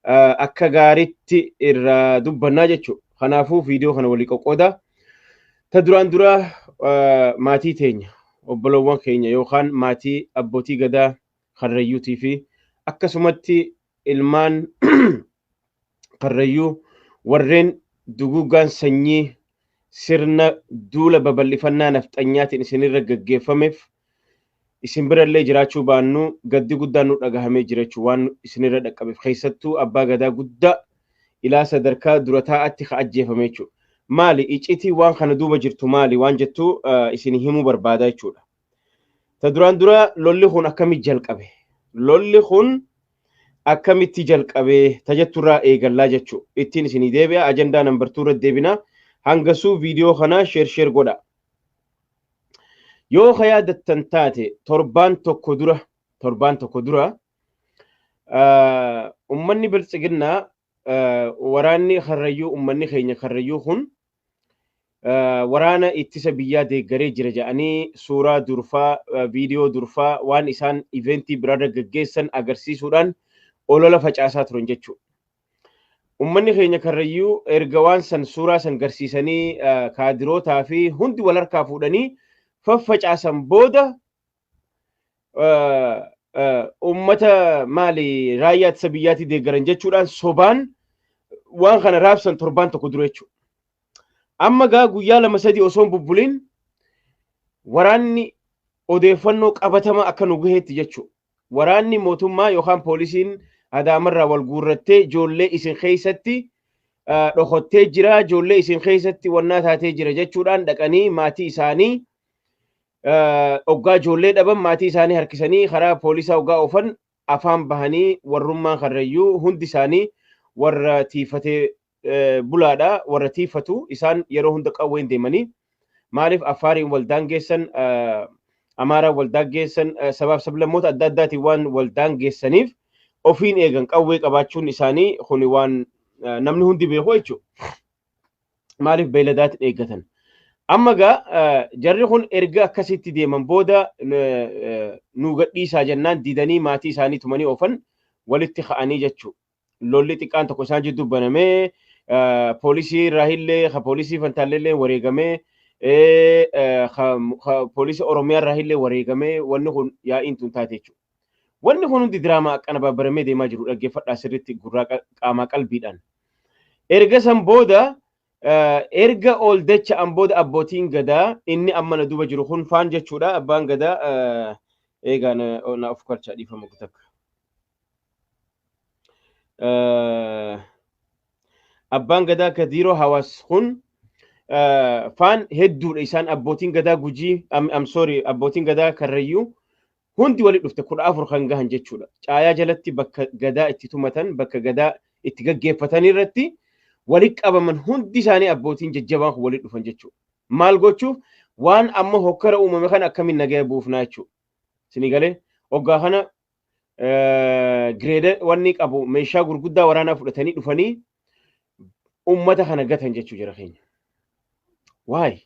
akka gaariitti irraa dubbannaa jechuudha. Kanaafuu viidiyoo kana walii qoqqooda. Ta duraan dura maatii teenya obbolowwan keenya yookaan maatii abbootii gadaa karrayyuutii fi akkasumatti ilmaan karrayyuu warreen duguuggaan sanyii sirna duula babal'ifannaa nafxanyaatiin isinirra gaggeeffameef isin birallee jiraachuu baannu gaddi guddaan nu dhagahamee jiraachuu waan isinirra dhaqqabeef keessattuu abbaa gadaa guddaa ilaa sadarkaa dura taa'atti ajjeefame jechuudha. Maali iccitii waan kana duuba jirtu maali waan jettu isin himuu barbaada jechuudha. Ta duraan dura lolli kun akkamitti jalqabe? Lolli kun akkamitti jalqabe tajatturraa eegallaa jechuudha. Ittiin isinii deebi'a ajandaa nambar 2 irratti deebina. Hangasuu viidiyoo kana sheer godha. Yoo yaadattan taate torbaan tokko dura ummanni biltsiginnaa waraanni karrayyuu ummanni keenya karrayyuu kun waraana ittisa biyyaa deeggaree jira jedhanii suuraa durfaa viidiyoo durfaa waan isaan iventii biraarra gaggeessan agarsiisuudhaan olola facaasaa turan jechuudha. Ummanni keenya karrayyuu erga waan san suuraa san garsiisanii kaadirootaa fi hundi wal harkaa fuudhanii faffacaasan booda ummata maali raayyaa ittisa biyyaatti deeggaran jechuudhaan sobaan waan kana raabsan torbaan tokko dura jechuudha. Amma gaa guyyaa 2-3 osoo bubbuliin waraanni odeeffannoo qabatama akka nu gaheetti jechuudha. Waraanni mootummaa yookaan poolisiin adaamarraa wal guurrattee ijoollee isin keessatti dhokottee jira, ijoollee isin keessatti wannaa taatee jira jechuudhaan dhaqanii maatii isaanii oggaa ijoollee dhaban maatii isaanii harkisanii karaa poolisaa oggaa oofan afaan bahanii warrummaan karrayyuu hundi isaanii warra tiifatee bulaadha warra tiifatu isaan yeroo hunda qawween deemanii maaliif afaariin waldaan geessan amaaraan waldaan geessan sabaaf sablammoota adda addaatiin waan waldaan geessaniif ofiin eegan qawwee qabaachuun isaanii kuni waan namni hundi beeku jechuudha. Maaliif beeladaatiin eeggatan. Amma gaa jarri kun erga akkasitti deeman booda nu gadhiisaa jennaan didanii maatii isaanii tumanii oofan walitti ka'anii jechuudha. Lolli xiqqaan tokko isaan jidduu banamee poolisii raahillee poolisii fantaallee wareegamee poolisii oromiyaa raahillee wareegamee wanni kun yaa'iin tun taate jechuudha. Wanni kun hundi diraamaa akkana babbaramee deemaa jiru dhaggeeffadhaa sirriitti gurraa qaamaa qalbiidhaan. Erga san booda erga ol dacha'an booda abbootiin gadaa inni amma na duuba jiru kun faan jechuudha. Abbaan gadaa eegaa na of kalchaa dhiifama takka. Abbaan gadaa Kadiiroo Hawaas kun faan hedduudha isaan abbootiin gadaa Gujii abbootiin gadaa Karrayyuu hundi walitti dhufte 14 kan gahan jechuudha. Caayaa jalatti bakka gadaa itti tumatan bakka gadaa itti gaggeeffatan irratti walitti qabaman hundi isaanii abbootiin jajjabaan walitti dhufan jechuudha. Maal gochuuf waan amma hokkara uumame kana akkamiin nagaya buufnaa jechuudha. Isinii galee hoggaa kana gireeda wanni qabu meeshaa gurguddaa waraanaa fudhatanii dhufanii ummata kana gatan jechuu jira keenya. Waay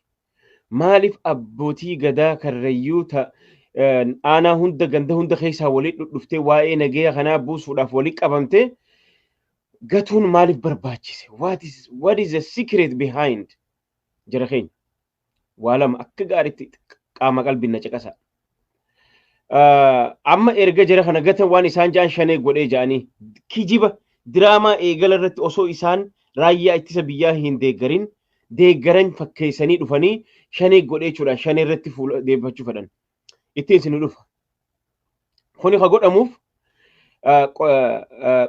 maaliif abbootii gadaa Karrayyuu aanaa hunda ganda hunda keessaa walitti dhuftee waa'ee nagaya kanaa buusuudhaaf walitti qabamte gatuun maaliif barbaachise? What is the secret behind jira keenya? Waa lama akka gaariitti qaama qalbiin na caqasa. Amma erga jira kana gatan waan isaan jaan shanee godhee jaanii kijiba diraamaa eegala irratti osoo isaan raayyaa ittisa biyyaa hin deeggaran fakkeessanii dhufanii shanee godhee jechuudha. Shanee irratti deebifachuu fedhan. Ittiin isin dhufa. Kuni ka godhamuuf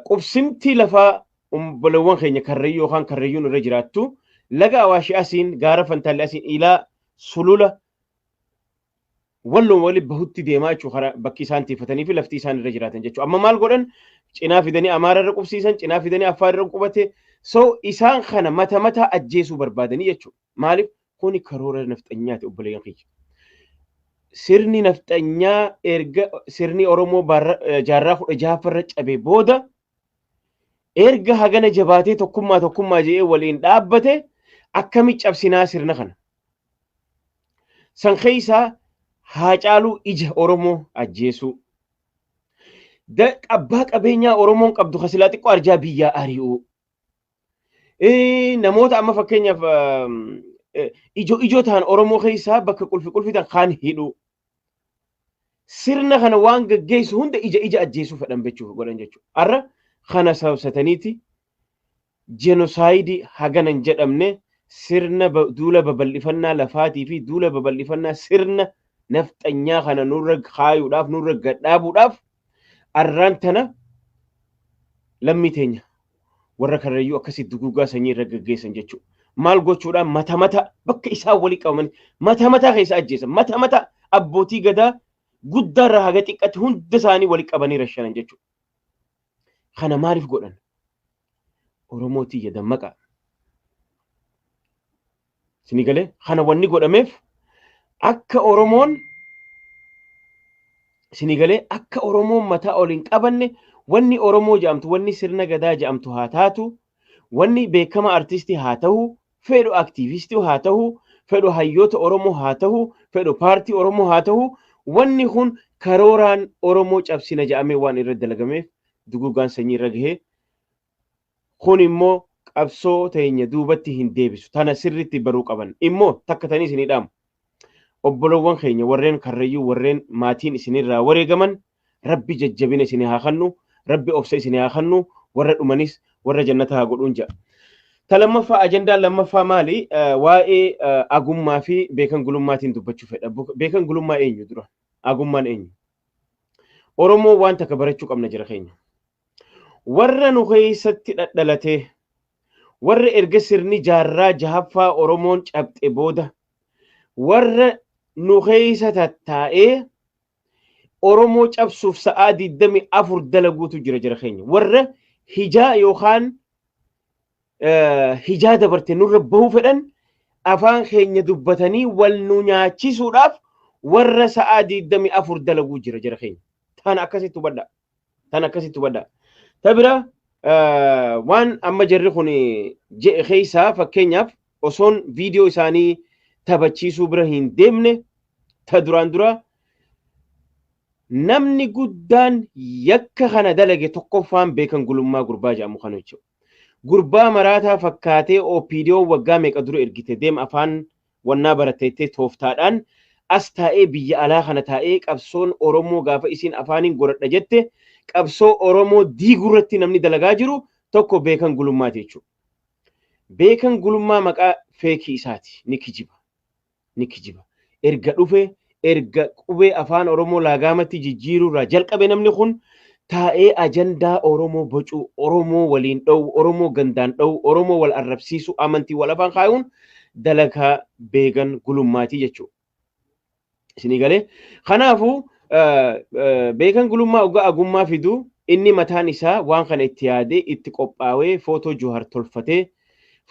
qubsimti lafaa obbolawwan keenya Karrayyuu yookaan Karrayyuun irra jiraattu laga Awaashii asiin gaara Fantaallee asiin ilaa sulula walloon wali bahutti deemaa jechuudha bakki isaan tiifatanii fi lafti isaan irra jiraatan jechuudha. Amma maal godhan cinaa fidanii Amaara irra qubsiisan cinaa fidanii Affaar irra qubate so isaan kana mata ajjeesuu barbaadanii jechuudha. Maaliif kuni karoora nafxanyaati obboleeyyan keenya. Sirni nafxanyaa erga sirni Oromoo jaarraa 16 cabee booda erga hagana jabaatee tokkummaa jedhee waliin dhaabbate akkamitti cabsinaa sirna kana. San keessaa Haacaaluu ija Oromoo ajjeesuu. da abbaa qabeenyaa Oromoon qabdu kasilaa xiqqoo arjaa biyyaa ari'uu. Namoota amma fakkeenyaaf ijoo ta'an Oromoo keessaa bakka qulfi ta'an kaan hidhuu. Sirna kana waan gaggeessu hunda ija ajjeesuu fedhan godhan jechuudha. Har'a kana sabsataniiti jenosaayidii haganan jedhamne sirna duula babal'ifannaa lafaatii fi duula babal'ifannaa sirna nafxanyaa kana nurra kaayuudhaaf nurra gadhaabuudhaaf arraan tana lammii teenya warra karrayyuu akkasitti duguugaa sanyii irra gaggeessan jechuudha. Maal gochuudhaan mata bakka isaan walii qabaman mata keessa ajjeesan mata abbootii gadaa guddaarraa haga xiqqatti hunda isaanii walii qabanii rashanan jechuudha. Kana maaliif godhan? Oromootii ya dammaqa. Isinii galee kana wanni godhameef akka Oromoon isinii galee akka Oromoon mataa oliin qabanne wanni Oromoo jedhamtu wanni sirna gadaa jedhamtu haa taatu wanni beekama artistii haa ta'u fedhu aktiivistii haa ta'u fedhu hayyoota Oromoo haa ta'u fedhu paartii Oromoo haa ta'u wanni kun karooraan Oromoo cabsina jedhamee waan irra dalagameef duguugaan sanyii irra gahee kun immoo qabsoo teenya duubatti hin deebisu tana sirriitti baruu qaban immoo takka tanii isinii dhaamu obbolowwan keenya warreen karrayyuu warreen maatiin isinirraa wareegaman rabbi jajjabina isinii haa kennu rabbi obsa isinii haa kennu warra dhumanis warra jannata haa godhuun jedha. Ta lammaffaa ajandaan lammaffaa maali? Waa'ee agummaa fi beekan gulummaatiin dubbachuu fedha. Beekan gulummaa eenyu dura? Agummaan eenyu? Oromoo waan takka barachuu qabna jira keenya. Warra nu keessatti dhadhalatee warra erga sirni jaarraa jahaffaa Oromoon cabxe booda warra nu keessa tattaa'ee Oromoo cabsuuf sa'aa 24 dalaguutu jira keenya. Warra hijaa yookaan hijaa dabarte nurra bahuu fedhan afaan keenya dubbatanii wal nu nyaachisuudhaaf warra sa'aa 24 dalaguu jira keenya. Tan akkasitti hubadha. Tan akkasitti hubadha. Tabira waan amma jarri kun je'e keessaa fakkeenyaaf osoon viidiyoo isaanii taphachiisuu bira hin deemne ta duraan dura namni guddaan yakka kana dalage tokkoffaan beekan gulummaa gurbaa jedhamu kana jechuudha. Gurbaa maraataa fakkaatee OPDO waggaa meeqa dura ergite deem afaan wannaa barateettee tooftaadhaan as taa'ee biyya alaa kana taa'ee qabsoon Oromoo gaafa isiin afaaniin godhadha jette qabsoo Oromoo diigurratti namni dalagaa jiru tokko beekan gulummaati jechuudha. Beekan gulummaa maqaa feekii isaati ni kijiba. Ni kijiba. Erga dhufe erga qubee afaan Oromoo laagaamatti jijjiiruurraa jalqabe namni kun taa'ee ajandaa Oromoo bocuu, Oromoo waliin dha'u, Oromoo gandaan dha'u, Oromoo wal arrabsiisu, amantii wal afaan kaayuun dalagaa beekan gulummaati jechuudha. Isinii galee kanaafuu beekan gulummaa ogaa agummaa fidu inni mataan isaa waan kana itti yaadee itti qophaawee footoo Johar tolfatee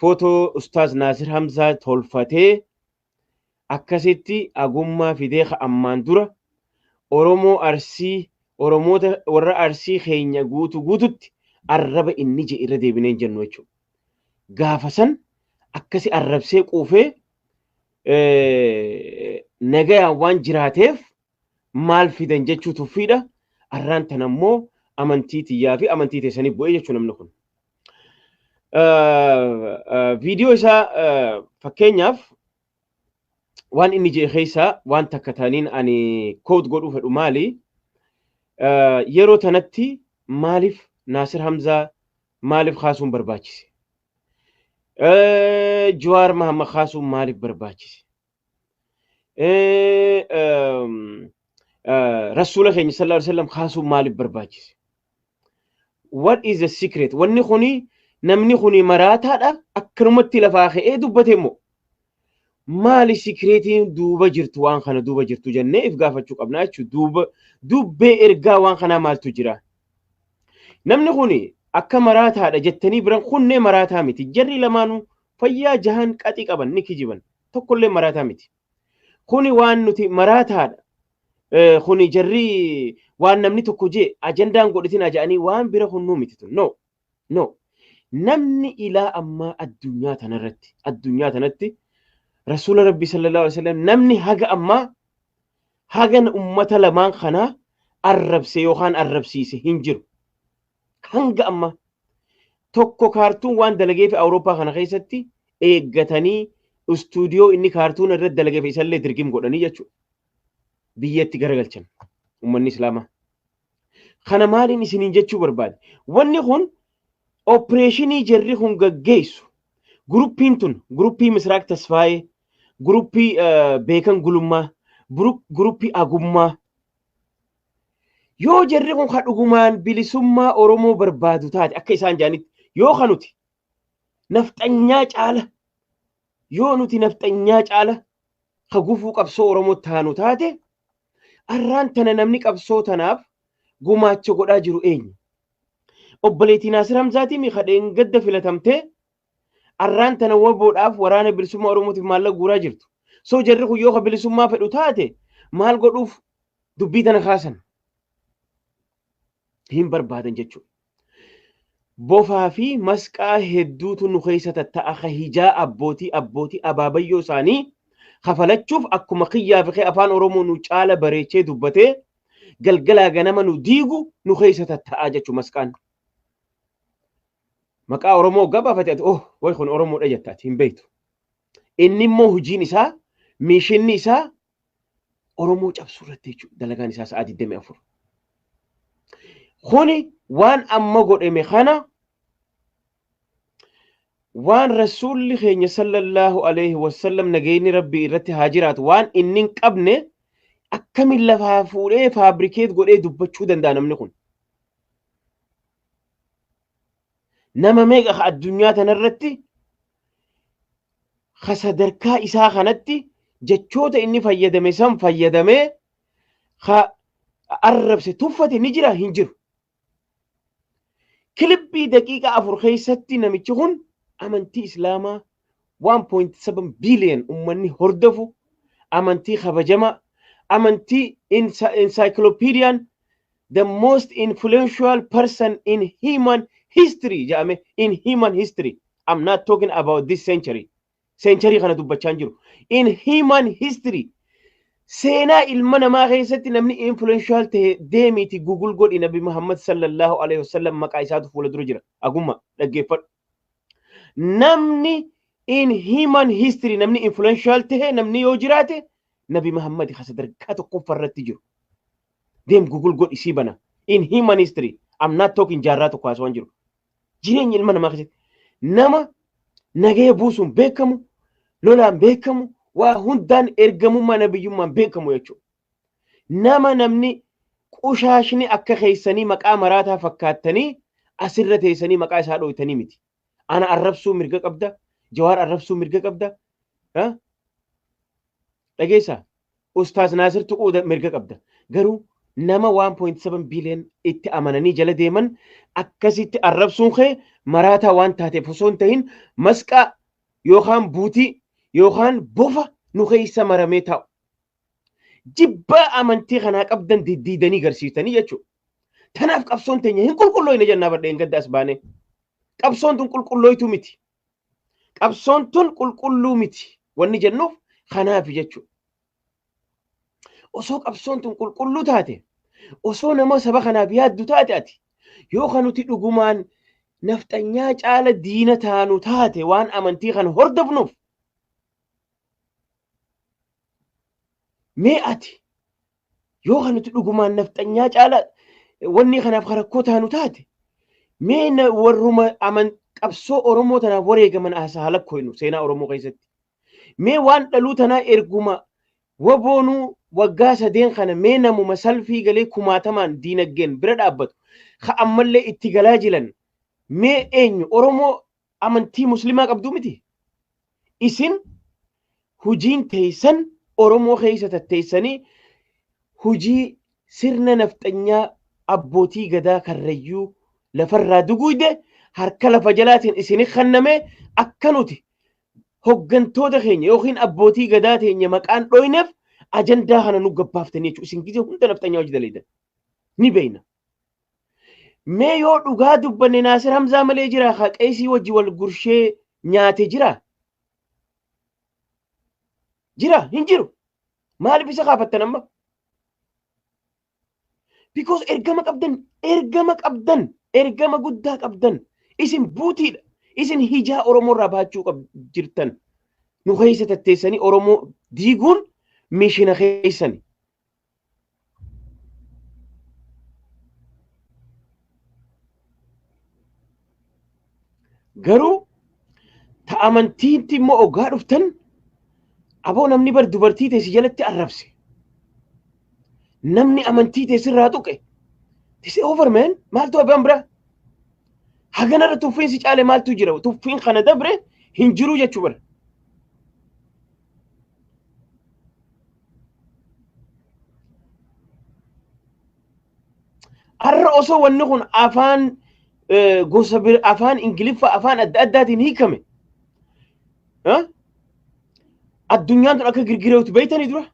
footoo Ustaaz Naasir Hamzaa tolfatee akkasitti agummaa fidee ammaan dura Oromoo Arsii Oromoota warra Arsii keenya guututti arraba inni je irra deebinee jennu jechuudha. Gaafa san akkasi arrabsee quufee nagayaan waan jiraateef maal fidan jechuu tuffiidha. Arraan tan ammoo amantii tiyyaa fi amantii teessanii bu'ee jechuu namni kun. Viidiyoo isaa fakkeenyaaf waan inni jee keessaa waan takka taaniin ani kood godhuu fedhu maali? Yeroo tanatti maaliif Naasir Hamzaa maaliif kaasuun barbaachise? Jawaar Mahammad kaasuun maaliif barbaachise? Rasuula keenya sallallahu alaihi wasallam kaasuun maaliif barbaachise? What is the secret? Wanni kuni namni kuni maraataadha akkanumatti lafaa ka'ee dubbate immoo maali sikreetiin duuba jirtu waan kana duuba jirtu jennee if gaafachuu qabna jechuudha. Dubbee ergaa waan kanaa maaltu jira? Namni kuni akka maraataadha jettanii biran kunnee maraataa miti. Jarri lamaanuu fayyaa jahan qaxii qaban ni kijiban. Tokkollee maraataa miti. Kuni waan nuti maraataadha. Kuni jarri waan namni tokko jee ajandaan godhatin aja'anii waan bira kunnuu miti tun. No. Namni ilaa ammaa addunyaa tanatti Rasuula Rabbi sallallahu alaihi wasallam namni haga ammaa hagan ummata lamaan kana arrabse yookaan arrabsiise hin jiru. Hanga amma tokko kaartuun waan dalageef Awurooppaa kana keessatti eeggatanii istuudiyoo inni kaartuun irratti dalageef isallee dirgim godhanii jechuudha. Biyyatti garagalchan uummanni Islaamaa. Kana maaliin isiniin jechuu barbaade? Wanni kun opereeshinii jarri kun gaggeessu. Guruppiin tun guruppii Misraaq Tasfaayee, guruppii Beekan Gulummaa, guruppii Agummaa. Yoo jarri kun kadhugumaan bilisummaa Oromoo barbaadu taate akka isaan jaanitti yoo kanuti nafxanyaa caala yoo nuti nafxanyaa caala hagufuu qabsoo Oromoo taanu taate arraan tana namni qabsoo tanaaf gumaacha godhaa jiru eenyu? Obboleettii Naasir Hamzaatii mi kadheen gadda filatamtee arraan tana waboodhaaf waraana bilisummaa Oromootiif maallaqa guuraa jirtu. Soo jarri kun yoo bilisummaa fedhu taate maal godhuuf dubbii tana kaasan? Hin barbaadan jechuudha. Bofaa fi masqaa hedduutu nu keessa tatta'a hijaa abbootii abaabayyoo isaanii kafalachuuf akkuma kiyyaa fi afaan Oromoo nu caala bareechee dubbatee galgalaa ganama nu diigu nu keessa tatta'a jechuudha masqaan. Maqaa Oromoo gabaafate way kun Oromoodha jettaati hin beektu. Inni immoo hojiin isaa mishinni isaa Oromoo cabsuu irratti jechuudha. Dalagaan isaa sa'aa 24. Kuni waan amma godhame kana waan rasuulli keenya sallallahu alaihi wasallam nageenyi rabbii irratti haa jiraatu waan inni hin qabne akkamiin lafaa fuudhee faabrikeet godhee dubbachuu danda'a namni kun. Nama meeqa addunyaa tanarratti sadarkaa isaa kanatti jechoota inni fayyadame san fayyadamee arrabse tuffate ni jira hin jiru. Kilibbii daqiiqa 4 keessatti namichi kun amantii Islaamaa 1.7 billion ummanni hordofu amantii kabajama amantii encyclopedian the most influential person in human history jaame in human history. I'm not talking about this century kana dubbachaa jiru. In human history seenaa ilma namaa keessatti namni influential ta'e deemiti Google godhi Nabi Muhammad sallallahu alaihi wasallam maqaa isaatu fuula dura jira. Agumma dhaggeeffadhu. Namni in human history namni influential ta'e namni yoo jiraate Nabi Muhammad sadarkaa tokkoffaa irratti jiru. Deem Google godhi si bana. In human history I'm not talking jaarraa tokko haasawaan jiru. Jireenya ilma namaa keessatti nama nagaya buusuun beekamu lolaan beekamu waa hundaan ergamummaa nabiyyummaan beekamu jechuudha. Nama namni qushaashni akka keessanii maqaa maraataa fakkaattanii asirra teessanii maqaa isaa dhooytanii miti. Ana arrabsuu mirga qabda, Jawaar arrabsuu mirga qabda. Dhageessaa Ustaaz Naasir tuquu mirga qabda. Garuu nama 1.7 billion itti amananii jala deeman akkasitti arrabsuun kee maraataa waan taateef osoo hin ta'in masqaa yookaan buutii yookaan bofa nu keessa maramee taa'u. Jibbaa amantii kanaa qabdan diddiidanii garsiisanii jechuudha. Tanaaf qabsoon teenya hin qulqullooyne jennaa badheen gadda as baane. Qabsoon tun qulqullooytu miti. Qabsoon tun qulqulluu miti. Wanni jennuuf kanaaf jechuudha. Osoo qabsoon tun qulqulluu taate, osoo nama saba kanaaf yaaddu taate ati yoo kan nuti dhugumaan nafxanyaa caala diina taanu taate waan amantii kana hordofnuuf mee ati yoo kan nuti dhugumaan nafxanyaa caala wanni kanaaf rakkoo taanu taate mee warruma qabsoo Oromoo tanaaf wareegaman haasaa lakkoynu seenaa Oromoo keessatti mee waan dhaluu tanaa erguma waboonuu waggaa 3 kana mee namuma salfii galee kumaatamaan diinaggeen bira dhaabbatu ka ammallee itti galaa jiran mee eenyu Oromoo amantii muslimaa qabdu miti. Isin hujiin teessan Oromoo keessa tatteessanii hujii sirna nafxanyaa abbootii gadaa karrayyuu lafarraa duguude harka lafa jalaatiin isin kanname akka nuti hoggantoota keenya yookiin abbootii gadaa teenya maqaan dhooyneef ajandaa kana nu gabbaaftanii jechuudha. Isin gizee hunda nafxanyaa hojii daleedan ni beeyna. Mee yoo dhugaa dubbanne Naasir Hamzaa malee jira haqeesii wajji wal gurshee nyaate jira? Jira hin jiru. Maaliif isa kaafattan amma? because ergama guddaa qabdan isin buutiidha isin hijaa Oromoo irraa baachuu jirtan nu keessa tatteessanii Oromoo diiguun mishina keessani. Garuu ta amantiitti immoo ogaa dhuftan aboo namni bar dubartii teessi jalatti arrabse namni amantii teessirraa tuqe this over man maaltu abaan bira haganarra tuffiin si caale maaltu jira tuffiin kana dabre hin jiru jechuu bara. Arra osoo wanni kun afaan gosa afaan Ingiliffa afaan adda addaatiin hiikame addunyaan tun akka girgireetu beeytanii dura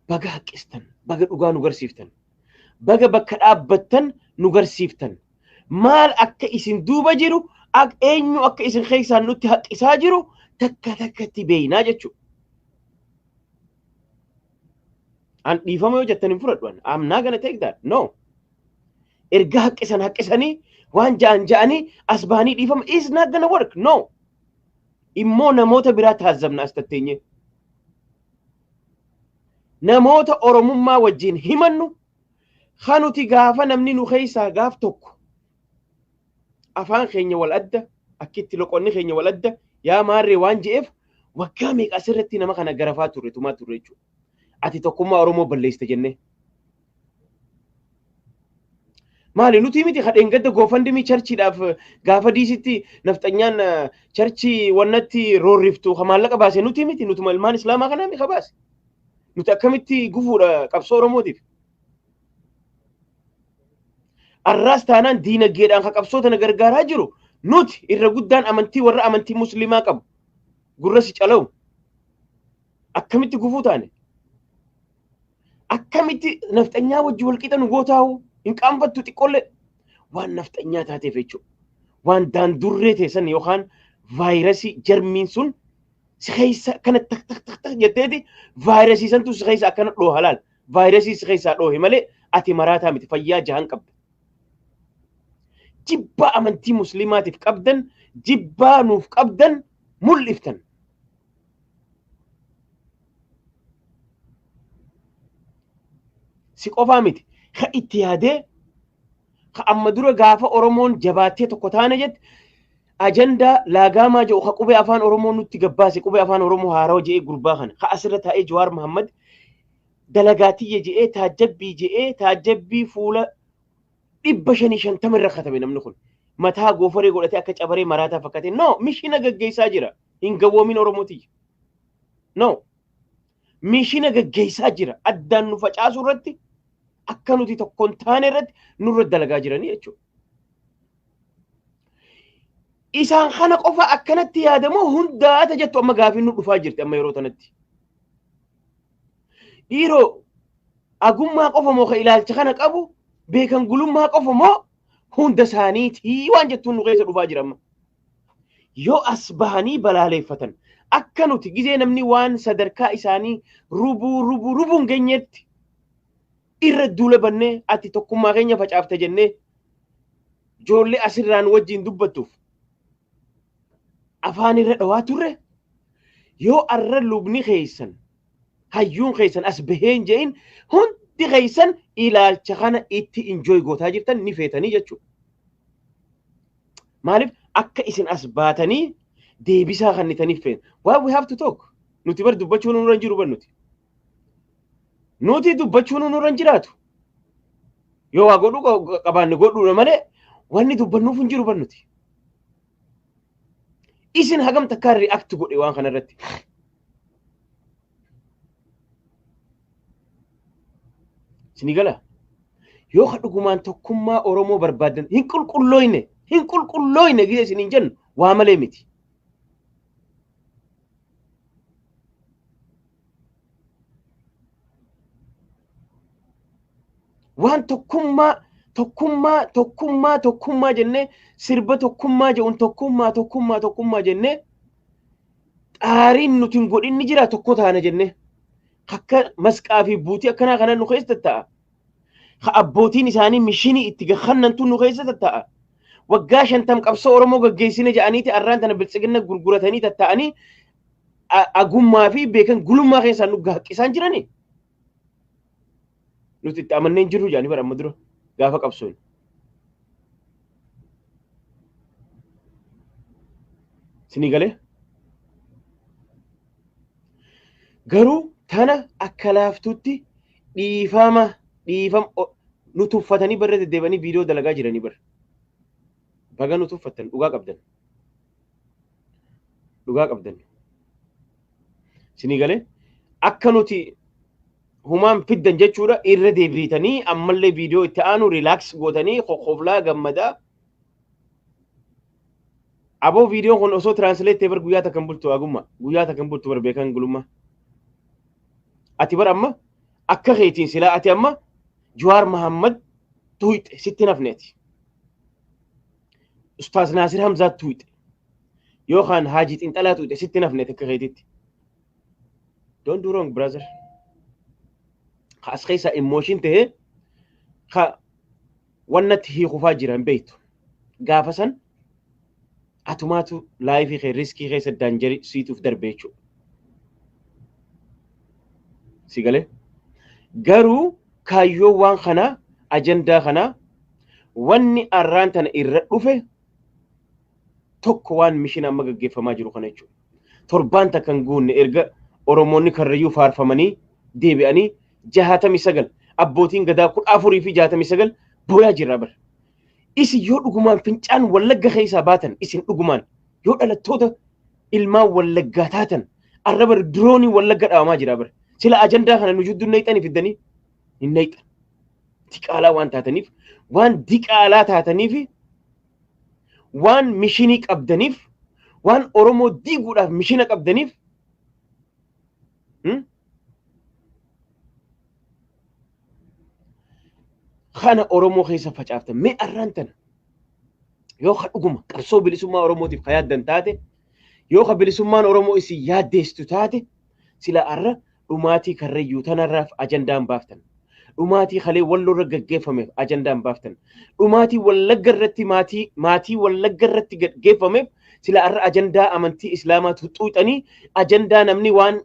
baga haqqistan baga dhugaa nu garsiiftan baga bakka dhaabbattan nu garsiiftan maal akka isin duuba jiru eenyu akka isin keessaan nutti haqqisaa jiru takka takkatti beeynaa jechuudha. An dhiifama yoo jettan hin fudhadhu. I'm not gonna take that. No. Erga haqqisanii waan ja'anii as bahanii dhiifama is not gonna work. No. Immoo namoota biraa taazzabna as tatteenye. Namoota Oromummaa wajjin himannu kanuti gaafa namni nu keessaa gaaf tokko afaan keenya wal adda akkitti loqonni keenya wal adda yaa maarree waan je'eef waggaa meeqa asirratti nama kana garafaa turre tumaa turre jechuudha. Ati tokkummaa Oromoo balleessite jenne. Maali nuti miti hadheen gadda goofandimii charchiidhaaf gaafa diisitti nafxanyaan charchii wannatti roorriftu maallaqa baase nuti miti nutuma ilmaan islaamaa kanaa meeqa baase. Nuti akkamitti gufuudha qabsoo Oromootiif. Arraas taanaan diinagdeedhaan ka qabsoo tana gargaaraa jiru nuti irra guddaan amantii warra amantii musliimaa qabu gurra si calawu akkamitti gufuu taane. Akkamitti nafxanyaa wajji wal qixa nu gootaa'u hin qaanfattu xiqqoolle waan nafxanyaa taateef jechuudha. Waan daandurree teessan yookaan vaayirasii jarmiin sun si keessa akkana tak tak tak tak jetteeti vaayirasii santu si keessa akkana dhoo halaal vaayirasii si keessaa dhoohe malee ati maraataa miti fayyaa jahan qabda. Jibbaa amantii musliimaatiif qabdan jibbaa nuuf qabdan mul'iftan. Si qofaa miti ka itti yaadee ka amma dura gaafa Oromoon jabaattee tokko taane jette ajandaa laagaamaa jedhu ka qubee afaan Oromoo nutti gabbaase qubee afaan Oromoo haarawaa je'ee gurbaa kana ka asirra taa'ee Jawaar Muhammad dalagaatiyye je'ee taajjabbii fuula 550 irra katame namni kun mataa goofaree godhatee akka cabaree maraataa fakkaate no mishina gaggeessaa jira hin gawwoomin Oromooti. No mishina gaggeessaa jira addaan nu facaasu irratti akka nuti tokkoon taane irratti nurra dalagaa jiranii jechuudha. Isaan kana qofa akkanatti yaadamoo hundaata jettu amma gaafii nu dhufaa jirti amma yeroo tanatti. Dhiiroo agummaa qofa moo ka ilaalcha kana qabu beekan gulummaa qofa moo hunda isaaniitii waan jettuun nu keessa dhufaa jira amma. Yoo as bahanii balaaleeffatan akka nuti gizee namni waan sadarkaa isaanii rubuun geenyetti irra duula bannee ati tokkummaa keenya facaafte jennee ijoollee asirraan wajjin dubbattuuf afaan irra dhawaa turre yoo arra lubni keessan hayyuun keessan as baheen je'in hundi keessan ilaalcha kana itti enjoy gootaa jirtan ni feetanii jechuudha. Maaliif akka isin as baatanii deebisaa kannitaniif feena. Why we have to talk? Nuti bar dubbachuun nurra hin jiru bannuti. Nuti dubbachuun nurra hin jiraatu. Yoo waa godhuu qabaanne godhuudha malee wanni dubbannuuf hin jiru bannuti. Isin hagam takkaan react godhe waan kana irratti. Isinii gala. Yoo ka dhugumaan tokkummaa Oromoo barbaadan hin qulqullooyne gizee isin hin jennu waa malee miti. Waan tokkummaa jennee sirba tokkummaa jedhuun tokkummaa jennee xaariin nuti hin godhin ni jira tokko taana jennee Akka masqaa fi buutii akkanaa kana nu keessa tatta'a. Ha abbootiin isaanii mishinii itti gahannantu nu keessa tatta'a. Waggaa 50 qabsoo Oromoo gaggeessine jedhaniiti arraan tana biltsiginna gurguratanii tatta'anii agummaa fi beekan gulummaa keessaa nu gaaqisaan jirani. Nuti itti amanneen jirru jedhanii bara amma dura gaafa qabsoon. Sinii galee? Garuu tana akka laaftutti dhiifama nu tuffatanii barra deddeebanii viidiyoo dalagaa jiranii bara. Baga nu tuffatan dhugaa qabdan. Dhugaa qabdan. Sinii galee? Akka nuti humaan fiddan jechuudha irra deebiitanii ammallee viidiyoo itti aanu rilaaks gootanii qoqqoflaa gammadaa. Aboo viidiyoon kun osoo tiraansleettee bar guyyaa takkan bultu agumma guyyaa takkan bultu bar beekan gulummaa. Ati bar amma akka keetiin silaa ati amma Jawaar Mohammad tuyxe sitti nafneeti. Ustaaz Naasir Hamzaa tuyxe yookaan Haajii Xinxalaa tuyxe sitti nafneeti akka keetitti. Don't do wrong brother. Ka as keessa emotion ta'ee ka wannatti hiikufaa jiran beektu. Gaafa san atumaatu laayifii kee riskii keessa daanjari siituuf darbee jechuudha. Si galee? Garuu kaayyoo waan kanaa ajandaa kanaa wanni arraan tana irra dhufe tokko waan mishin amma gaggeeffamaa jiru kana jechuudha. Torbaan takkan guunne erga Oromoonni karrayyuu faarfamanii deebi'anii 69 abbootiin gadaa 14 fi 69 booyaa jirra bara. Isin yoo dhugumaan fincaan wallagga keessaa baatan isin dhugumaan yoo dhalattoota ilmaan wallaggaa taatan arraba diroonii wallagga dhaawamaa jira bara. Sila ajandaa kana nu jidduu nayxanii fiddanii hin nayxan. Diqaalaa waan taataniif waan diqaalaa taataniif waan mishinii qabdaniif waan Oromoo diiguudhaaf mishina qabdaniif kana Oromoo keessa facaaftan mee arraan tana yoo ka dhuguma qabsoo bilisummaa Oromootiif ka yaaddan taate yoo ka bilisummaan Oromoo isin yaaddeesstu taate sila arra dhumaatii karrayyuu tanarraaf ajandaan baaftan. Dhumaatii kalee walloorra gaggeeffameef ajandaan baaftan. Dhumaatii wallagga irratti maatii wallagga irratti gaggeeffameef sila arra ajandaa amantii Islaamaa tuxuuxanii ajandaa namni waan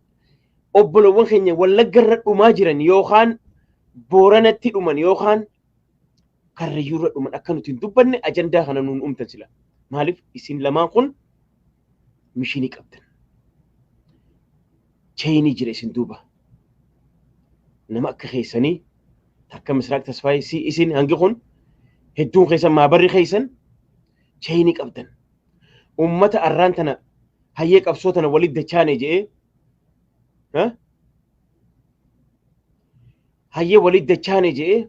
obbolowwan keenya wallagga irra dhumaa jiran yookaan Booranatti dhuman yookaan karrayyuu irra dhuman akka nuti hin dubbanne ajandaa kana nuun uumtan sila. Maaliif isin lamaan kun mishinii qabdan. Cheenii jira isin duuba. Nama akka keessanii takka Misraaq Tasfaayee si isin hangi kun hedduun keessan maabarri keessan cheenii qabdan. Uummata arraan tana hayyee qabsoo tana walitti dachaane jedhee hayyee walitti dachaane jedhee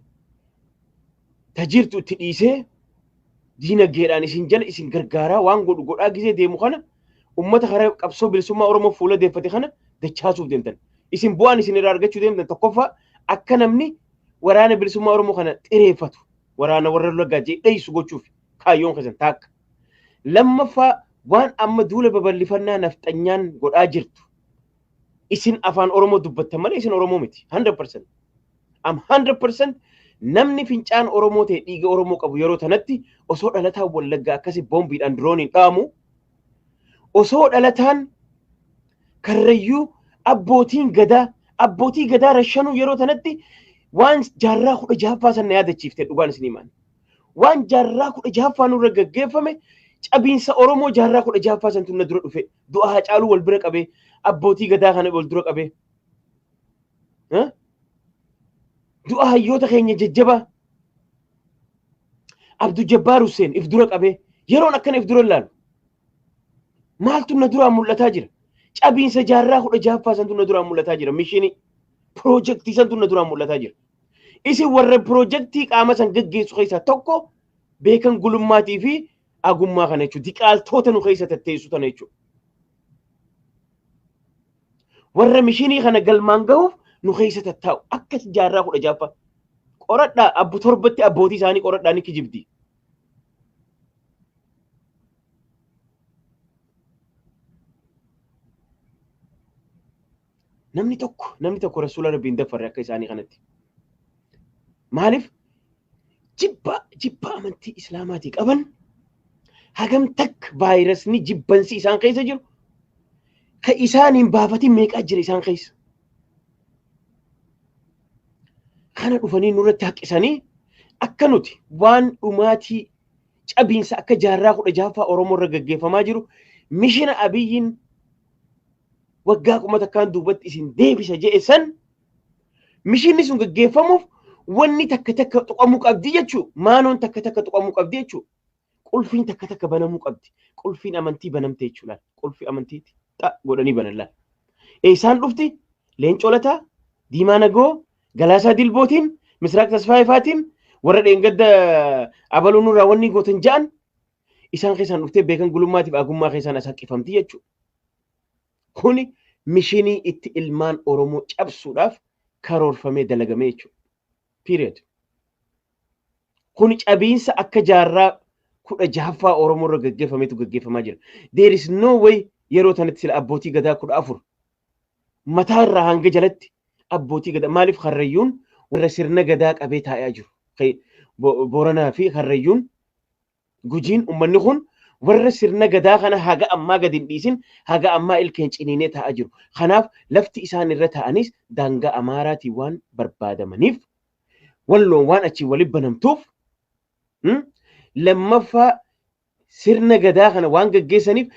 tajirtu itti dhiisee diinagdeedhaan isin jala isin gargaaraa waan godhaa gisee deemu kana uummata karaa qabsoo bilisummaa Oromoo fuula deeffate kana dachaasuuf deemtan. Isin bu'aan isin irraa argachuu deemtan tokkoffaa akka namni waraana bilisummaa Oromoo kana xireeffatu waraana warra laggaa jedheessu gochuuf kaayyoon keessan taakka. Lammaffaa waan amma duula babal'ifannaa nafxanyaan godhaa jirtu isin afaan Oromoo dubbattan malee isin Oromoo miti 100%. Am 100% namni fincaan Oromoo ta'e dhiiga Oromoo qabu yeroo tanatti osoo dhalataa wallaggaa akkasi boombiidhaan dirooniin dhaamu osoo dhalataan karrayyuu abbootii gadaa rashanuu yeroo tanatti waan jaarraa 16ffaa sana yaadachiifte dhugaan isin himaan. Waan jaarraa 16ffaa nurra gaggeeffame cabiinsa Oromoo jaarraa 16ffaa santu na dura dhufe du'a Haacaaluu wal bira qabee abbootii gadaa kana wal dura qabee du'a hayyoota keenya jajjabaa Abduu Jabbaar Hussein if dura qabee yeroon akkana if dura ilaalu maaltu na duraan mul'ataa jira. Cabiinsa jaarraa 16ffaa santu na duraan mul'ataa jira. Mishinii piroojeektii santu na duraan mul'ataa jira. Isin warra piroojeektii qaama san gaggeessu keessaa tokko beekan gulummaatii fi agummaa kana jechuudha. Diqaaltoota nu keessa tatteessu tana jechuudha. Warra mishinii kana galmaan gahuuf nu keessa tattaa'u akka jaarraa 16ffaa qoradhaa abbu torbatti abbootii isaanii qoradhaa ni kijibdi. namni tokko rasuula rabbiin dafarre akka isaanii kanatti. Maaliif jibba amantii islaamaatii qaban hagam takka vaayirasni jibbansi isaan keessa jiru ka isaaniin baafatiin meeqaa jira isaan keessa. Kana dhufanii nurratti haqisanii akka nuti waan dhumaatii cabiinsa akka jaarraa 16ffaa Oromoo irra gaggeeffamaa jiru mishina Abiyyiin waggaa kuma takkaan duubatti isin deebisa jedhe san mishinni sun gaggeeffamuuf wanni takka takka tuqamuu qabdi jechuu. Maanoon takka takka tuqamuu qabdi jechuu. Qulfiin takka takka banamuu qabdi. Qulfiin amantii banamte jechuudha. Qulfii amantiiti godhanii banan. Isaan dhufti Leencoo Lataa, Diimaa Nagoo, Galaasaa Dilbootiin, Misraaq Tasfaayifaatiin warra dheengadda abaluu nurraa wanni gootan ja'an isaan keessaan dhuftee beekan gulummaatiif agummaa keessaan asaqqifamti jechuudha. Kuni mishinii itti ilmaan Oromoo cabsuudhaaf karoorfamee dalagame jechuudha. Period. Kuni cabiinsa akka jaarraa 16ffaa Oromoo irra gaggeeffameetu gaggeeffamaa jira. There is no way yeroo tanatti sila abbootii gadaa 14 mataa irraa hanga jalatti abbootii gadaa maaliif Karrayyuun warra sirna gadaa qabee taa'aa jiru. Booranaa fi Karrayyuun Gujiin ummanni kun warra sirna gadaa kana haga ammaa gadi hin dhiisin haga ammaa ilkeen ciniinee taa'aa jiru. Kanaaf lafti isaan irra taa'anis daangaa Amaaraatii waan barbaadamaniif walloon waan achi waliin banamtuuf lammaffaa sirna gadaa kana waan gaggeessaniif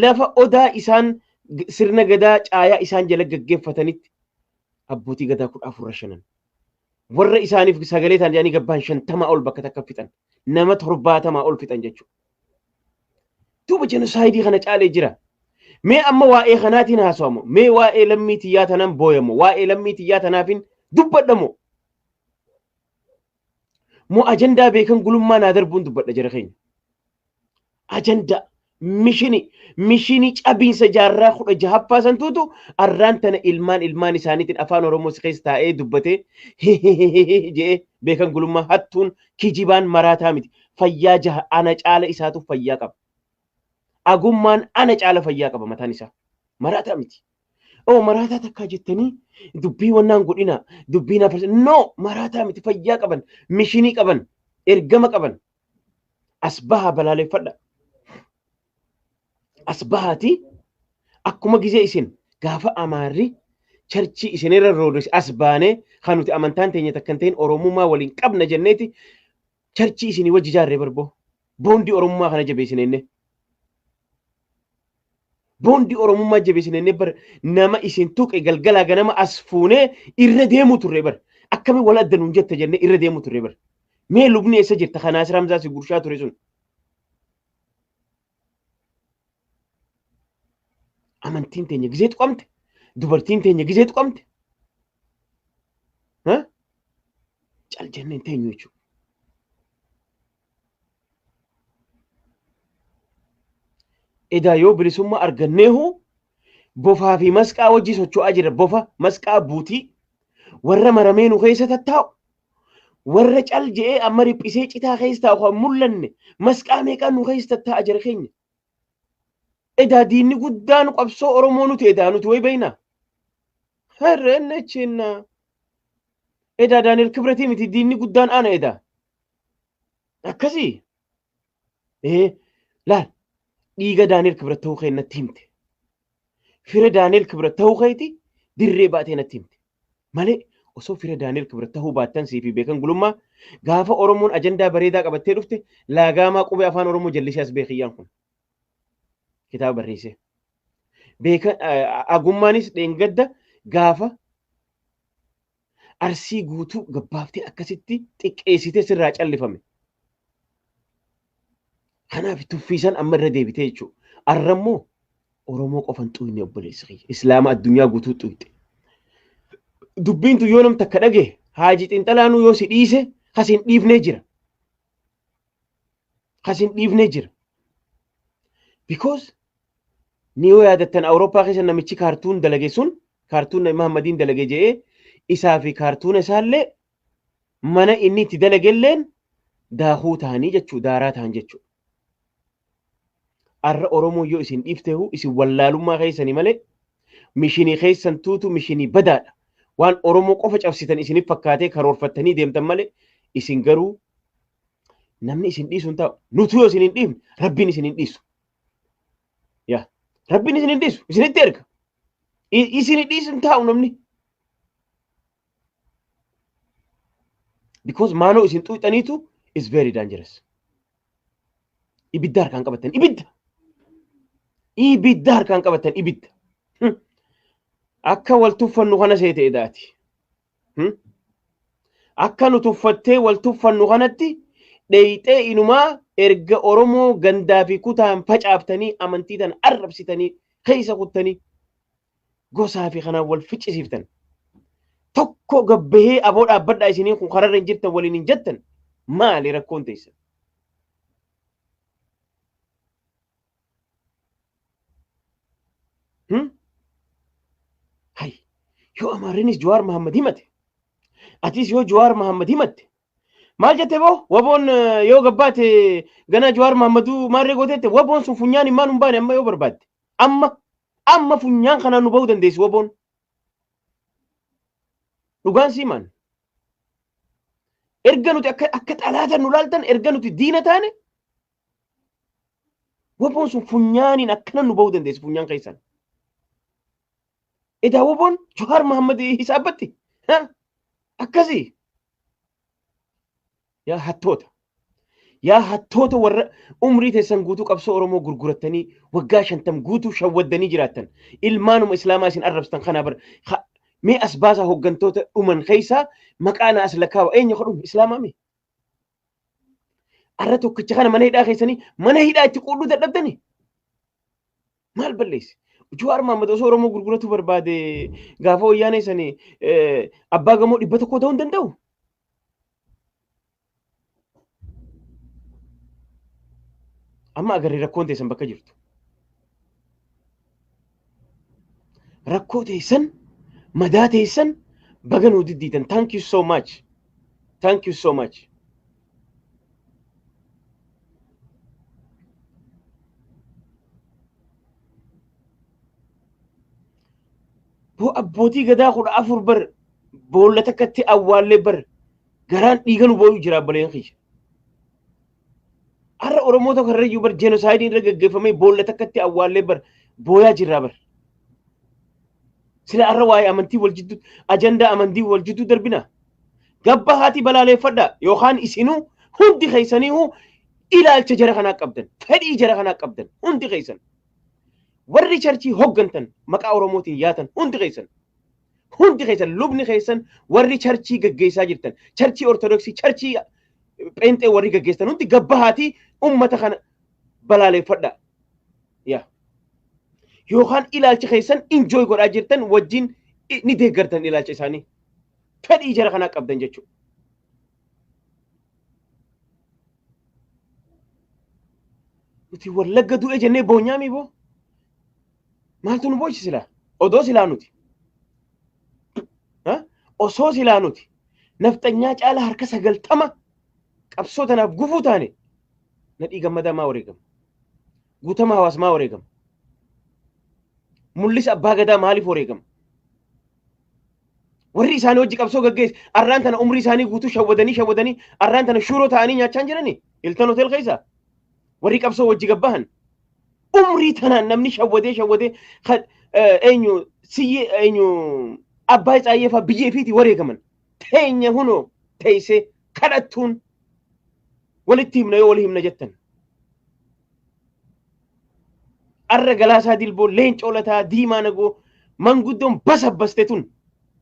lafa odaa isaan sirna gadaa caayaa isaan jala gaggeeffatanitti abbootii gadaa 14 warra isaaniif sagalee ta'an jedhanii gabbaan 50 ol bakka takka fixan nama 70 ol fixan jechuudha. Duuba jenosaayidii kana caalee jira. Mee amma waa'ee kanaatiin haasawamu. Mee waa'ee lammii tiyyaa tanaan booyamu. Waa'ee lammii tiyyaa tanaafin dubbadhamu. Moo ajandaa beekan gulummaa naa darbuun dubbadha jara keenya. Ajandaa mishinii cabiinsa jaarraa 16ffaa santuutu arraan tana ilmaan isaaniitiin afaan Oromoo keessa taa'ee dubbatee jedhee beekan gulummaa hattuun kijibaan maraataa miti. Fayyaa jaha ana caala isaatu fayyaa qaba. Agummaan ana caala fayyaa qaba mataan isaa. Maraataa miti. Maraataa takkaa jettanii dubbii wannaan godhina dubbii naaf no maraataa miti fayyaa qaban mishinii qaban ergama qaban asbaha balaaleffadha. Asbahati akkuma gizee isin gaafa Amaarri charchii isinirra roodis asbaanee kan nuti amantaan teenya takkan ta'in Oromummaa waliin qabna jenneeti charchii isinii wajji jaarree barboo boondii Oromummaa kana jabeessinenne. Boondii Oromummaa jabeessinenne bar nama isin tuqe galgalaa ganama as fuunee irra deemu turre bar akkami wal addanuun jetta jennee irra deemu turre bar mee lubni eessa jirta kanaas Ramzaa si gurshaa ture sun. Amantiin teenya gizee tuqamte dubartiin teenya gizee tuqamte cal jenneen teenyu jechuudha. Edaa yoo bilisummaa arganneehu bofaa fi masqaa wajji socho'aa jira. Bofa masqaa buutii warra maramee nu keessa tattaa'u warra cal je'ee amma riphisee citaa keessa taa'u kan mul'anne masqaa meeqaan nu keessa tattaa'a jira keenya. Edaa diinni guddaan qabsoo Oromoo nuti edaa nuti way beeyna. Harreen chinna. Edaa Daani'el Kibrati miti diinni guddaan ana edaa. Akkasii. Laal dhiiga Daani'el Kibrat ta'uu kee natti himte. Fira Daani'el Kibrat ta'uu keeti dirree baatee natti himte. Malee osoo fira Daani'el Kibrat ta'uu baattan siifi beekan gulummaa gaafa Oromoon ajandaa bareedaa qabattee dhufte laagaamaa qubee afaan Oromoo jallisee as beekiyyaan kun. Kitaaba barreesse. Beekan agummaanis dheengadda gaafa arsii guutuu gabbaaftee akkasitti xiqqeessitee sirraa callifame. Kanaaf tuffiisan amma irra deebitee jechuudha. Arrammoo Oromoo qofan xuyne obboleessa kiyya. Islaama addunyaa guutuu xuyte. Dubbiintu yoo nam takka dhage Haaji Xinxalaanuu yoo si dhiise kasin dhiifnee jira. Kasin dhiifnee jira. Because ni yoo yaadattan Awurooppaa keessa namichi kaartuun dalage sun kaartuun Mahammadiin dalage jedhee isaa fi kaartuuna isaallee mana inni itti dalagelleen daakuu ta'anii jechuudha. Daaraa ta'an jechuudha. Arra Oromoo yoo isin dhiifteehu isin wallaalummaa keessanii malee mishinii keessan tuutu mishinii badaadha. Waan Oromoo qofa cabsitan isinif fakkaatee karoorfattanii deemtan malee isin garuu namni isin dhiisu hin taa'u. Nutu yoo isin hin dhiifne Rabbiin isin hin dhiisu. Yaa Rabbiin isin hin dhiisu isinitti erga. Isin hin dhiisu hin taa'u namni. Because maanoo isin xuuxaniitu is very dangerous. Ibidda harkaan qabattan ibidda. Ibidda harkaan qabattan ibidda. Akka wal tuffannu kana seete edaati. Akka nu tuffattee wal tuffannu kanatti dheeyxee inumaa erga Oromoo gandaa fi kutaan facaaftanii amantii tan arrabsitanii keessa kuttanii gosaa fi kanaan wal ficcisiiftan. Tokko gabbahee aboo dhaabbadhaa isinii kun kararra hin jirtan waliin hin jettan maali rakkoon teessan? Hay yoo Amaarinis Jawaar Mohaammed himate atis yoo Jawaar Mohaammed himatte maal jette boo waboon yoo gabbaate gana Jawaar Mohaammedu maarree gooteette waboon sun funyaan immaan hin baane amma yoo barbaadde amma funyaan kanaan nu bahuu dandeessi waboon. Dhugaan siimaan erga nuti akka xalaatan nu laaltan erga nuti diina taane waboon sun funyaaniin akkana nu bahuu dandeessi funyaan keessan. Edaa waboon Jawaar Mohaammed hisaabbatti akkasii yaa hattoota warra umrii teessan guutuu qabsoo Oromoo gurgurattanii waggaa 50 guutuu shawwaddanii jiraattan ilmaanuma islaamaa isin arrabstan kanaa bar mee asbaasaa hoggantoota dhuman keessaa maqaana as lakkaawa eenyu kadhume islaamaa mee arra tokkicha kana mana hidhaa keessanii mana hidhaa itti quudhuu dadhabdanii maal balleessi? Jawaar Mohaammed osoo Oromoo gurguratu barbaade gaafa wayyaanee sanii abbaa gamoo 100 ta'uu hin danda'u. Amma agarri rakkoon teessan bakka jirtu. Rakkoo teessan madaa teessan baga nuu diddiitan. Thank you so much. Thank you so much. Boo abbootii gadaa 14 bar boolla takkatti awwaallee bar garaan dhiiganu booyu jira baleen kiyya. Arra Oromoota karrayyuu bar jenosaayidii irra gaggeeffamee boolla takkatti awwaallee bar booyaa jirraa bar. Sila arra waa'ee amantii wal jidduu ajandaa amantii wal jidduu darbina. Gabba haati balaaleeffadha yookaan isinuu hundi keessanii ilaalcha jara kanaa qabdan fedhii jara kanaa qabdan hundi keessan. Warri charchii hoggantan maqaa Oromootiin yaatan hundi keessan lubni keessan warri charchii gaggeessaa jirtan charchii ortodoksii charchii pheenxee warri gaggeessan hundi gabba haati ummata kana balaaleeffadha. Yookaan ilaalcha keessan enjoy godhaa jirtan wajjin ni deeggartan ilaalcha isaanii fedhii jara kanaa qabdan jechuudha. Nuti wallagga du'e jennee boonyaami boo maaltu nu boochi silaa odoo silaa nuti osoo silaa nuti nafxanyaa caala harka 90 qabsoo tanaaf gufuu taane nadhii gammadaa maa wareegama guutama hawaas maa wareegama mul'is abbaa gadaa maaliif wareegama warri isaanii hojii qabsoo gaggeesse arraan tana umrii isaanii guutuu shawwadanii arraan tana shuuroo ta'anii nyaachaan jiranii iltan hotel keessa warri qabsoo wajji gabbahan umrii tanaan namni shawwadee eenyu abbaa Itsaayyee fa'aa biyyee fiiti wareegaman teenya hunoo teessee kadhattuun walitti himna yoo wali himna jettan. Arra Galaasaa Dilboo Leencoo Lataa Diimaa Nagoo manguddoon basabbaste tun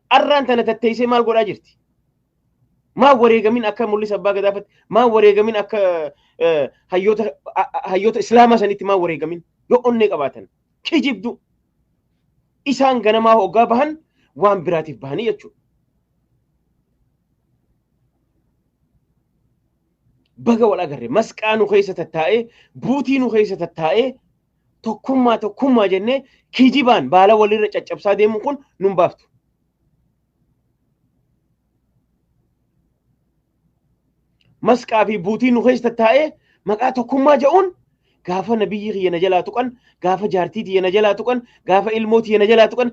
arraan tana tatteessee maal godhaa jirti? Maa wareegamin akka mul'isa abbaa gadaafatti maa wareegamin akka hayyoota islaamaa sanitti maa wareegamin yoo onnee qabaatan kijibdu isaan ganamaa hoggaa bahan waan biraatiif bahanii jechuudha. Baga wal agarre masqaa nu keessa tattaa'ee buutii nu keessa tattaa'ee tokkummaa jennee kijibaan baala walirra caccabsaa deemuun kun nun baaftu. Masqaa fi buutii nu keessa tattaa'ee maqaa tokkummaa jedhuun gaafa nabiyyi kiyya na jalaa tuqan gaafa jaartii tiyya na jalaa tuqan gaafa ilmoo tiyya na jalaa tuqan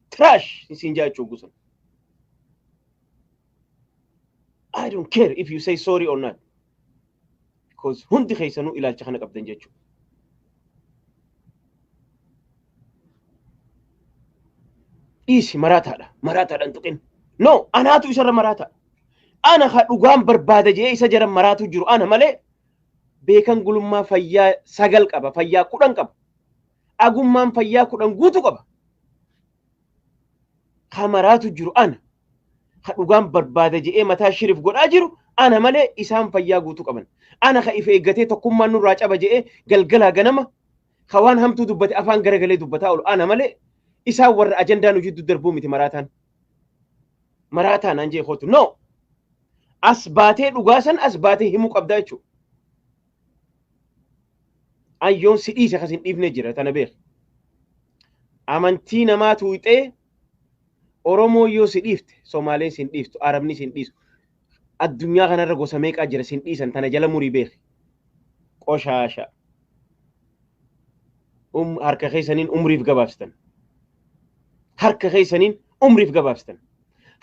trash isin jaachuu gusan. I don't care if you say sorry or not because hundi keessanuu ilaalcha kana qabdan jechuudha. Isi maraataadhaan tuqin. No, anaatu isarra maraata. Ana ha dhugaan barbaada jee isa jaran maraatu jiru ana malee beekan gulummaa fayyaa 9 qaba, fayyaa 10 qaba. Agummaan fayyaa 10 guutu qaba. Ha maraatu jiru ana. Ha dhugaan barbaada jee mataa shirif godhaa jiru ana malee isaan fayyaa guutu qaban. Ana ha ife eeggatee tokkummaan nurraa caba jee galgalaa ganama ha waan hamtuu dubbate afaan garagalee dubbataa oolu ana malee isaan warra ajandaan hojii darbuu miti maraataan. Maraataan an jee kootu no. As baatee dhugaasan as baatee himuu qabdaa jechuudha. Ayyoon si dhiise kasin dhiifne jira tana beek. Amantii namaa tuuxee Oromoo yoo si dhiifte Somaaleen sin dhiiftu Arabni sin dhiisu. Addunyaa kanarra gosa meeqaa jira sin dhiisan tana jala murii beek. Qoshaasha. Harka keessaniin umriif gabaabsitan. Harka keessaniin umriif gabaabsitan.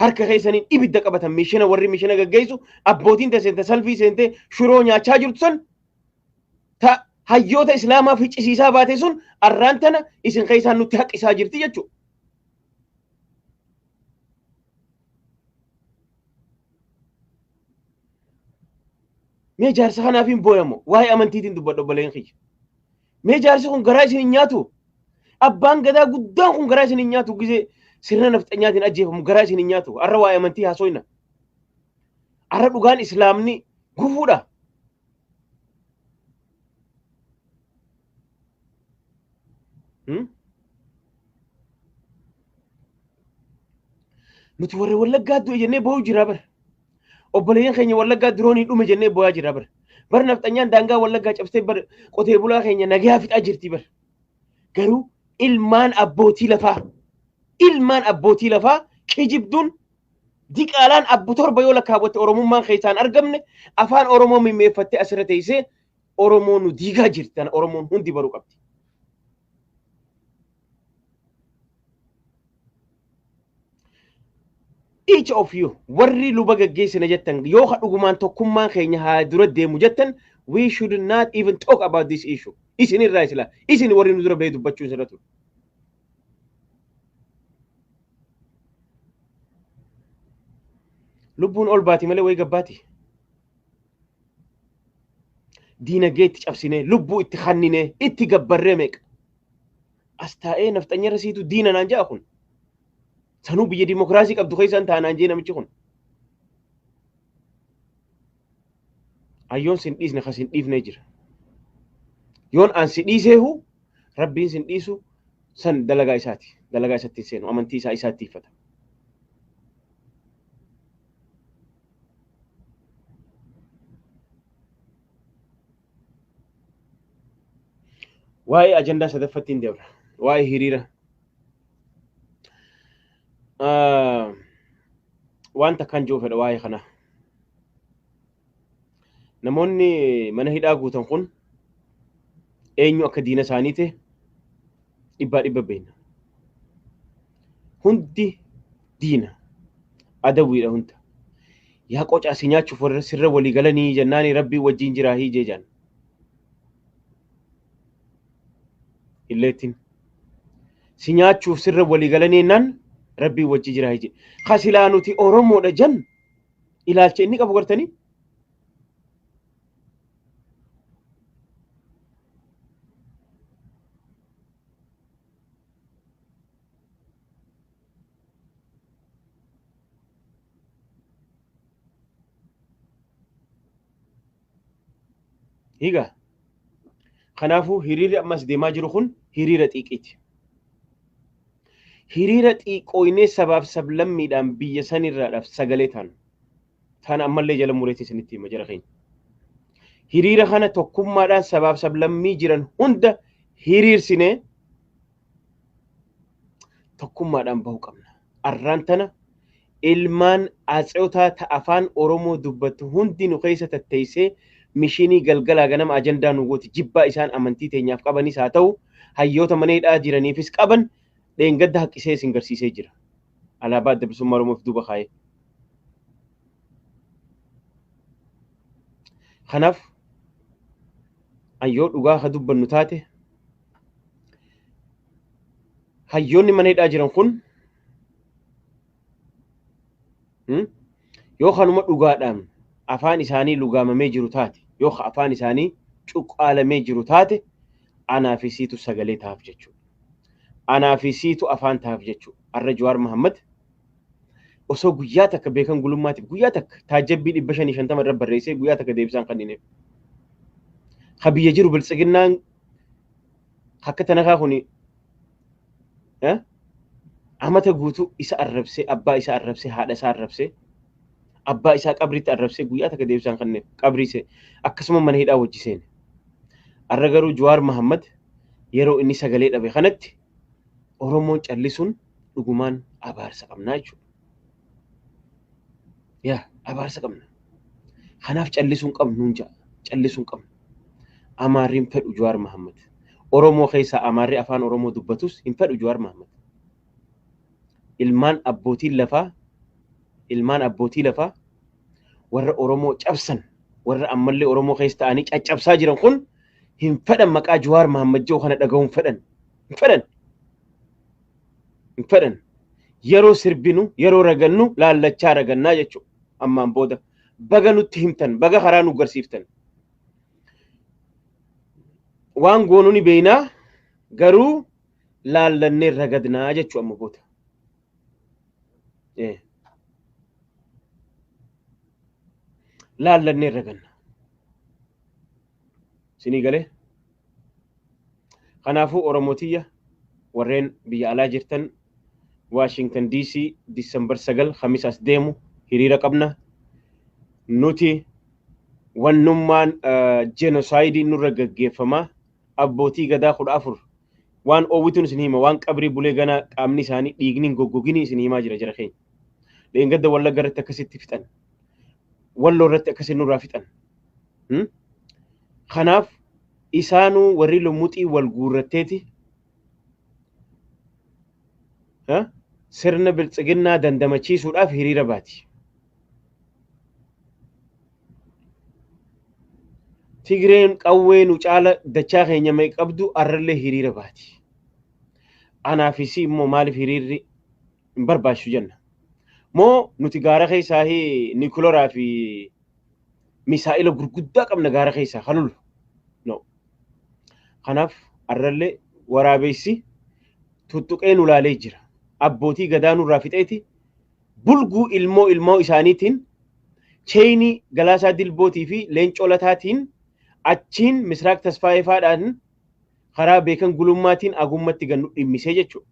Harka keessaniin ibidda qabatan mishina warri mishina gaggeessu abbootiin tasente salfii seente shuroo nyaachaa jirtu san ta hayyoota islaamaa ficcisiisaa baate sun arraan tana isin keessaan nutti haqqisaa jirti jechuudha. Mee jaarsa kanaaf hin booyamu waa'ee amantiitiin dubbadhu obboleen kiyya. Mee jaarsi kun garaa isin hin nyaatu abbaan gadaa guddaan kun garaa isin hin nyaatu gisee sirna nafxanyaatiin ajjeefamu garaa isin hin nyaatu arra waa'ee amantii haasoyna. Arra dhugaan islaamni gufuudha. Nuti warra Wallaggaa du'e jennee boo'u jira bara. Obboleeyyan keenya Wallaggaa diroonii dhume jennee boo'aa jira bara. Bara nafxanyaan daangaa Wallaggaa cabsitee bara qotee bulaa keenya nagaa fixaa jirti bara. Garuu ilmaan abbootii lafaa kijibduun diqaalaan abbu torba yoo lakkaawwatte Oromummaan keessaan argamne afaan Oromoo mimmeeffattee asirra teessee Oromoo nu diigaa jirti tana Oromoon hundi baruu qabdi. Each of you warri luba gaggeessina jettan yoo dhugumaan tokkummaan keenya haa dura deemu jettan we should not even talk about this issue. Isin irraa isla isin warri nu dura bahee dubbachuu sirratu. Lubbuun ol baati malee way gabbaati. Diinagdee itti cabsinee lubbuu itti hanninee itti gabbarree meeqa. As taa'ee nafxanyarra siitu diina naan ja'a kun. Sanuu biyya dimokiraasii qabdu keessaan taanaan jee namichi kun. Ayyoon sin dhiisne ka sin dhiifnee jira. Yoon an si dhiiseehu rabbiin sin dhiisu san dalagaa isaati. Dalagaa isatti seenu amantii isaa isaatti iffata. Waa'ee ajandaa sadaffatti hin deebra. Waa'ee hiriira. Wanta kan jiru fedha waa'ee kana. Namoonni mana hidhaa guutan kun eenyu akka diina isaanii ta'e dhibba beekna. Hundi diina adawiidha hunda. Yaa qocaa si nyaachuuf warra sirra walii galanii jennaani rabbii wajjin jiraa hiijee jaan. Illeettiin si nyaachuuf sirra walii galanii naan rabbii wajjin jiraa hiijee. Kasilaa nuti Oromoodha jan ilaalcha inni qabu gartanii. Higa kanaafuu hiriirri ammas deemaa jiru kun hiriira xiiqiiti. Hiriira xiiqooynee sabaaf sablammiidhaan biyya sanirraadhaaf sagalee taanu. Taana ammallee jala mureetti isinitti hima jara keenya. Hiriira kana tokkummaadhaan sabaaf sablammii jiran hunda hiriirsinee tokkummaadhaan bahuu qabna. Arraan tana ilmaan atseeyotaa ta afaan Oromoo dubbattu hundi nu keessa tatteessee mishinii galgalaa ganama ajandaa nu gooti jibbaa isaan amantii teenyaaf qabanis haa ta'u hayyoota maneedhaa jiraniifis qaban dheengadda haqqisee isin garsiisee jira. Alaabaa adda bilisummaa Oromoof duuba kaa'ee. Kanaaf hayyoo dhugaa haa dubbannu taate hayyoonni maneedhaa jiran kun yoo kanuma dhugaadhaan afaan isaanii lugaamamee jiru taate yoo afaan isaanii cuqqaalamee jiru taate anaa fi siitu sagalee taaf jechuudha. Anaa fi siitu afaan taaf jechuudha. Arra Jawaar Mohaammed osoo guyyaa takka beekan gulummaatiif guyyaa takka taajjabbii 550 irra barreessee guyyaa takka deebisaan kannineef. Ha biyya jiru biltsiginnaan akka tanakaa kuni amata guutuu isa arrabsee abbaa isaa arrabsee haadha isaa arrabsee abbaa isaa qabriitti arrabsee guyyaa takka deebisaan kanneef qabriise akkasuma mana hidhaa wajjiseen. Arra garuu Jawaar Mohaammed yeroo inni sagalee dhabe kanatti Oromoon callisuun dhugumaan abaarsa qabnaa jechuudha. Yaa abaarsa qabna. Kanaaf callisuun qabnu nuun ja'a. Callisuun qabnu. Amaarriin fedhu Jawaar Mohaammed. Oromoo keessaa amaarri afaan Oromoo dubbatus hin fedhu Jawaar Mohaammed. Ilmaan abbootii lafaa warra Oromoo cabsan warra ammallee Oromoo keessa ta'anii caccabsaa jiran kun hin fedhan maqaa Jawaar Mohaammed jedhu kana dhaga'uun fedhan. Hin fedhan. Hin fedhan. Yeroo sirbinu yeroo ragannu laallachaa ragannaa jechuudha. Ammaan booda baga nutti himtan baga karaa nu garsiiftan. Waan goonuu ni beeynaa garuu laallannee ragadnaa jechuudha amma booda. Laallannee raganna. Sinii galee? Kanaafuu Oromootiyya warreen biyya alaa jirtan Washington DC December 9 Khamis as deemu hiriira qabna. Nuti wannummaan genocide nurra gaggeeffamaa abbootii gadaa 14 waan oowwituun isin hima waan qabrii bulee gana qaamni isaanii dhiigni goggogini isin himaa jira jara keenya. Dheengadda Wallagga irratti akkasitti fixan. Walloo irratti akkasitti nurraa fixan. Kanaaf isaanuu warri lumuxii wal guurratteeti sirna biltsiginnaa dandamachiisuudhaaf hiriira baati. Tigreen qawween caala dachaa keenya mee qabdu arrallee hiriira baati. Anaafisi immoo maaliif hiriirri hin barbaachisu jenna. Moo nuti gaara keessaa Nikoloraa fi misaa'ila gurguddaa qabna gaara keessaa halulu. No. Kanaaf arrallee waraabessi tuttuqee nu laalee jira. Abbootii gadaa nurraa fixeeti bulguu ilmoo isaaniitiin Cheenii Galaasaa Dilbootii fi Leencoo Lataatiin achiin Misraaq Tasfaayefaadhaan karaa beekan gulummaatiin agummatti gannu dhimmisee jechuudha.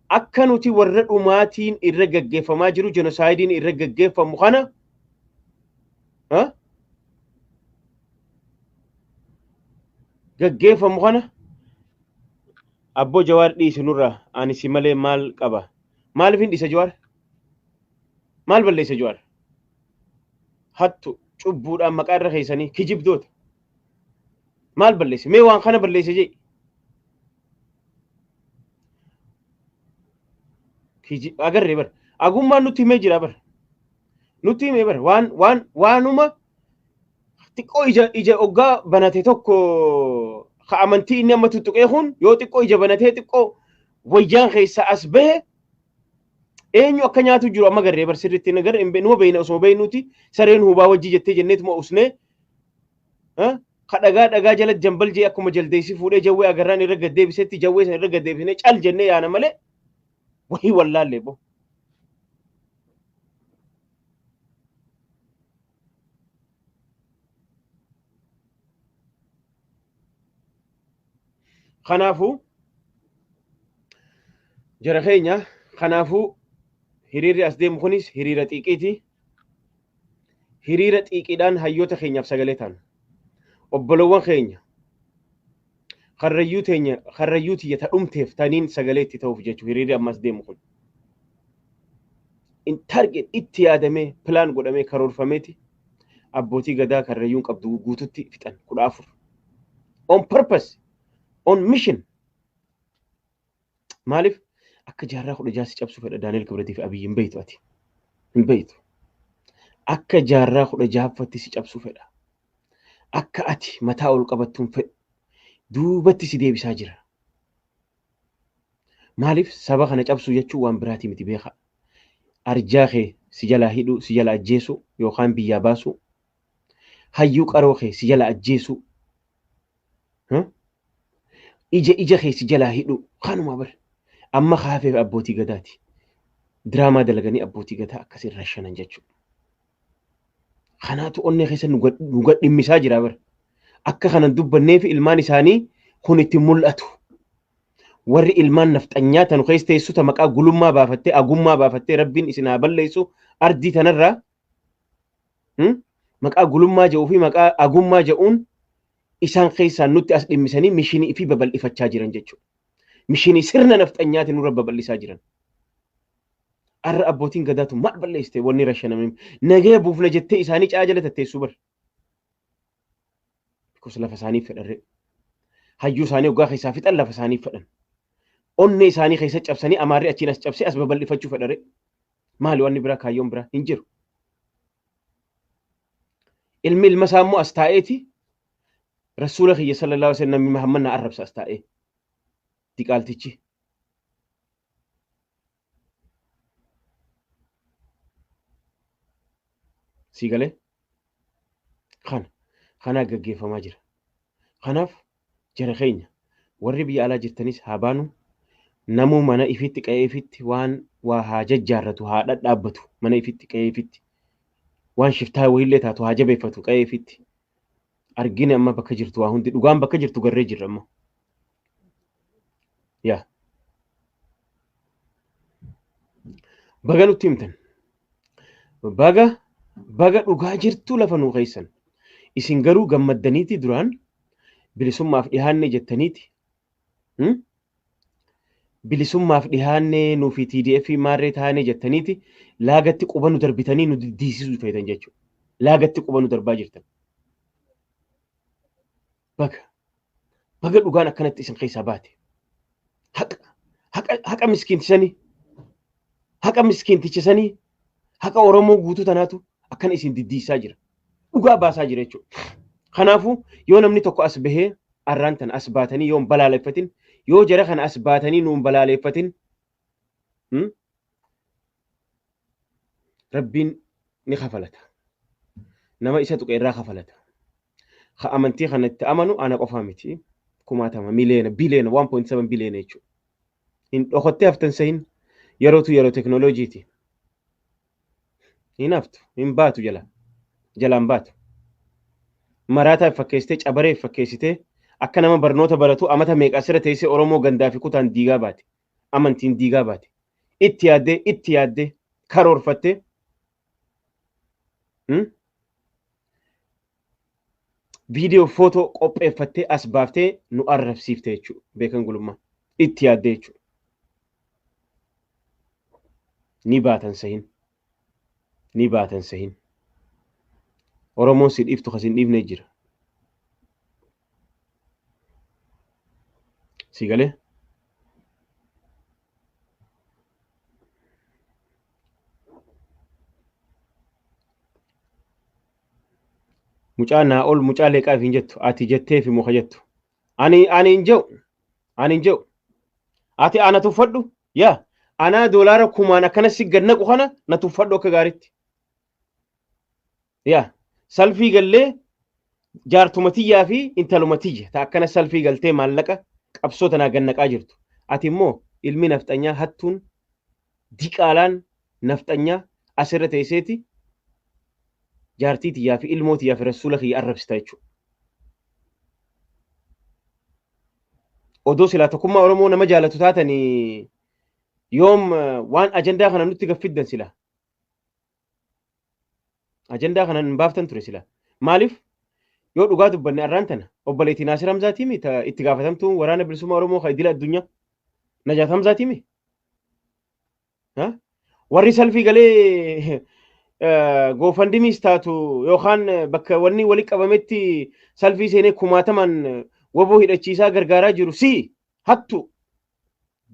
Akka nuti warra dhumaatiin irra gaggeeffamaa jiru genocide irra gaggeeffamu kana gaggeeffamu kana Abbo Jawaar dhiisi nurraa ani si malee maal qaba? Maaliif hin dhiisa Jawaar? Maal balleessa Jawaar? Hattu cubbuudhaan maqaa irra keessanii kijibdoota. Maal balleesse? Mee waan kana balleesse jee? Agarree bara. Agummaan nutti himee jira bara. Nutti himee bara. Waanuma xiqqoo ija oggaa banate tokko amantii inni amma tuttuqee kun yoo xiqqoo ija banatee xiqqoo wayyaan keessa as bahe eenyu akka nyaatu jiru amma garree bar sirriitti nagar numa beeyna osoo beeynuti sareen hubaa wajji jettee jenneetuma usnee dhagaa jala jambal jee akkuma jaldeessi fuudhee jawwee agarraan irra gaddeebisetti jawwee san irra gaddeebisnee cal jennee yaana malee wahii wallaallee bo. Kanaafuu jara keenya kanaafuu hiriirri as deemu kunis hiriira xiiqiiti. Hiriira xiiqiidhaan hayyoota keenyaaf sagalee taanu. Obbolowwan keenya karrayyuu tiyya ta'umteef taniin sagalee itti ta'uuf jechuudha hiriirri ammas deemu kun. In target itti yaadamee pilaan godhamee karoorfameeti abbootii gadaa karrayyuun qabdu guututti fixan 14 on purpose on mission maaliif akka jaarraa 16 cabsu fedha Daani'el Kibrati fi Abiyyi hin beeytu ati hin beeytu akka jaarraa 16ffatti si cabsu fedha akka ati mataa ol qabattuun fedhu duubatti si deebisaa jira maaliif saba kana cabsu jechuun waan biraati miti beeka arjaa kee si jalaa hidhu si jalaa ajjeesu yookaan biyyaa baasu hayyuu qaroo kee si jalaa ajjeesu ija kee si jalaa hidhu kanuma bar amma kaafee abbootii gadaati diraamaa dalaganii abbootii gadaa akkasiin rashanan jechuudha kanaatu onnee keessa nu gadhimmisaa jira bar akka kanan dubbannee fi ilmaan isaanii kun itti mul'atu warri ilmaan nafxanyaa tanu keessa teessuta maqaa gulummaa baafattee agummaa baafattee rabbiin isin haa balleessu ardii tanarraa maqaa gulummaa jedhuu fi maqaa agummaa jedhuun isaan keessaan nutti as dhimmisanii mishinii fi babal'ifachaa jiran jechuudha. Mishinii sirna nafxanyaatiin nurra babal'isaa jiran. Arra abbootiin gadaatu maal balleessite wanni rashanamee nagee buufna jettee isaanii caa jala tatteessuu bar. Because lafa isaaniif fedharre. Hayyuu isaanii waggaa keessaa fixan lafa isaaniif fedhan. Onnee isaanii keessa cabsanii amaarri achiin as cabsee as babal'ifachuu fedharre. Maali wanni biraa kaayyoon biraa hin jiru. Ilmi ilma isaa immoo as taa'eeti rasuula kiyya sallallahu alaihi wasallam Muhammad na arrabsa as taa'ee diqaaltichi si galee kana gaggeeffamaa jira. Kanaaf jara keenya warri biyya alaa jirtanis haa baanu namuu mana ifitti qe'ee ifitti waan waa haa jajjaarratu haa dhadhaabbatu mana ifitti qe'ee ifitti waan shiftaa wayillee taatu haa jabeeffatu qe'ee ifitti argine amma bakka jirtu waa hundi dhugaan bakka jirtu garree jirra amma yaa baga nutti himtan baga dhugaa jirtu lafa nuu keessan isin garuu gammaddaniiti duraan bilisummaaf dhihaanne jettaniiti bilisummaaf dhihaanne nuu fi TDF maarree taane jettaniiti laagatti quba nu darbitanii nu diisisuu feetan jechuudha. Laagatti quba nu darbaa jirtan. Baga dhugaan akkanatti isin keessaa baate. Haqa miskiintichisanii haqa Oromoo guutuu tanaatu akkana isin diddiisaa jira. Dhugaa baasaa jira jechuudha. Kanaafuu yoo namni tokko as bahee arraan tan as baatanii yoo balaaleffatin yoo jara kana as baatanii nuun balaaleffatin rabbiin ni kafalata. Nama isa tuqe irraa kafalata. Ha amantii kanatti amanu ana qofaa miti. Kumaatama miliyoona biliyoona 1.7 biliyoona jechuudha. Hin dhokottee haftan sahin yeroo teknooloojiiti. Hin haftu hin baatu jalaan baatu. Maraataa fakkeessitee cabaree fakkeessitee akka nama barnoota baratu amata meeqa asirra teessee Oromoo gandaa fi kutaan diigaa baate. Amantiin diigaa baate. Itti yaaddee karoorfattee viidiyoo footoo qopheeffattee as baaftee nu arrabsiifte jechuudha. Beekan gulummaa itti yaaddee jechuudha. Ni baatan sahin. Oromoon si dhiiftu kasin dhiifne jira. Si galee? Mucaa naa ol mucaa leeqaaf hin jettu ati jettee fi muka jettu. Ani hin je'u. Ati ana tuffadhu yaa anaa doolaara kumaan akkana si gannaqu kana na tuffadhu akka gaaritti. Yaa salfii gallee jaartumatiyyaa fi intalumatiyya ta akkana salfii galtee maallaqa qabsoo tanaa gannaqaa jirtu. Ati immoo ilmi nafxanyaa hattuun diqaalaan nafxanyaa asirra teesseeti jaartiitiyyaa fi ilmootiyyaa fi rasuula kiyya arrabsita jechuudha. Odoo silaa tokkummaa Oromoo nama jaalatu taatanii yoom waan ajandaa kana nutti gaffiddan silaa. Ajandaa kana hin baaftan ture silaa. Maaliif yoo dhugaa dubbanne arraan tana obboleettii Naasir Hamzaatii mi itti gaafatamtuu waraana bilisummaa Oromoo kan idila addunyaa Najaat Hamzaatii mi? Warri salfii galee goofandimis taatu yookaan bakka wanni wali qabametti salfii seenee kumaataman waboo hidhachiisaa gargaaraa jiru si hattu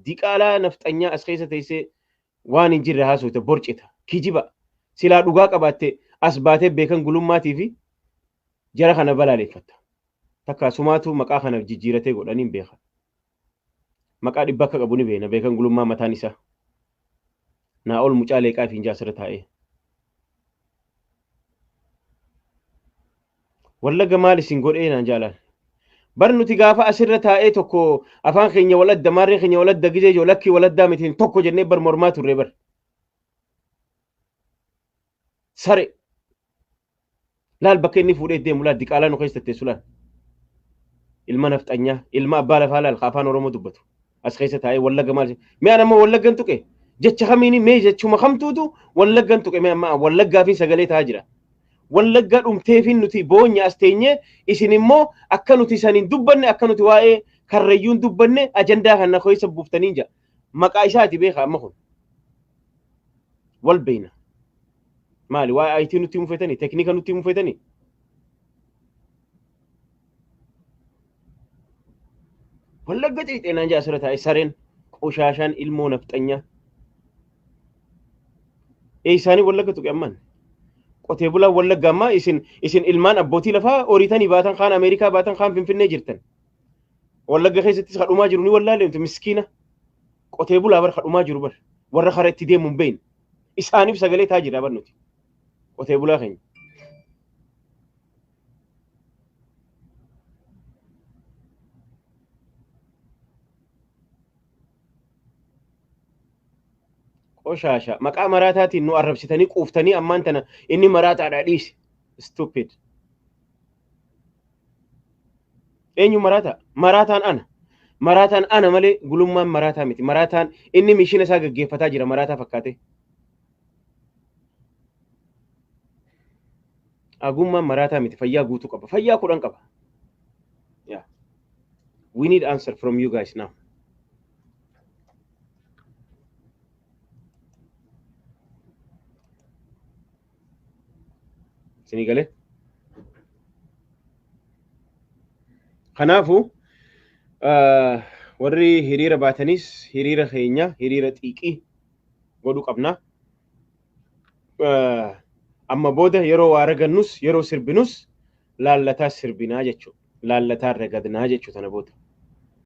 diqaalaa nafxanyaa as keessa teessee waan hin jirre haasofte borcita kijiba silaa dhugaa qabaatte as baatee beekan gulummaatii fi jara kana balaaleeffatta takka sumaatu maqaa kana jijjiiratee godhaniin beekan maqaa dhibba akka qabu ni beena beekan gulummaa mataan isaa naa ol mucaa leeqaa fi injaasirra taa'ee wallagga maal isin godhee naan jaalaan bar nuti gaafa asirra taa'ee tokko afaan keenya waladda maarree keenya waladda gizee joo lakkii waladdaa mitiin tokko jennee bar mormaa turre bar sare laal bakka inni fuudhee deemu laal diqaalaa nu keessattee sulaan ilma nafxanyaa ilma abbaa lafaa laal afaan oromoo dubbatu as keessa taa'ee wallagga maal mee anammoo wallaggan tuqe jecha kamiini mee jechuma kamtuutu wallaggan tuqe mee amma wallaggaa fi sagalee taa'aa jira wallagga dhumteefin nuti boonya as teenye isin immoo akka nuti isaaniin dubbanne akka nuti waa'ee karrayyuun dubbanne ajandaa kana keessa buuftanii jira maqaa isaati beeka amma kun wal beeyna maali waa'ee IT nuti mufetanii teknika nuti mufetanii wallagga xiixeenaan jaa asirra taa'e sareen qoshaashaan ilmoo nafxanyaa isaanii wallagga tuqe ammaan qotee bulaa wallagga ammaa isin ilmaan abbootii lafaa horiitanii baatan kaan Ameerikaa baatan kaan Finfinnee jirtan wallagga keessattis kadhumaa jiru ni wallaalee miskiina qotee bulaa bar kadhumaa jiru bar warra kara itti deemuun beeyin isaaniif sagalee taa jira bar nuti qotee bulaa keenya qoshaasha maqaa maraataatiin nu arrabsitanii quuftanii ammaan tana inni maraataadhaa dhiisi stupid eenyu maraataan ana malee gulummaan maraataa miti maraataan inni miishina isaa gaggeeffataa jira maraataa fakkaate agummaan maraataa miti fayyaa guutuu qaba fayyaa 10 qaba yeah we need answer from you guys now sinigale kanaafu warri hiriira baatanis hiriira keenya hiriira xiiqii godhu qabna amma booda yeroo waa ragannus yeroo sirbinus laallataa sirbinaa jechuudha laallataa ragadnaa jechuudha tana booda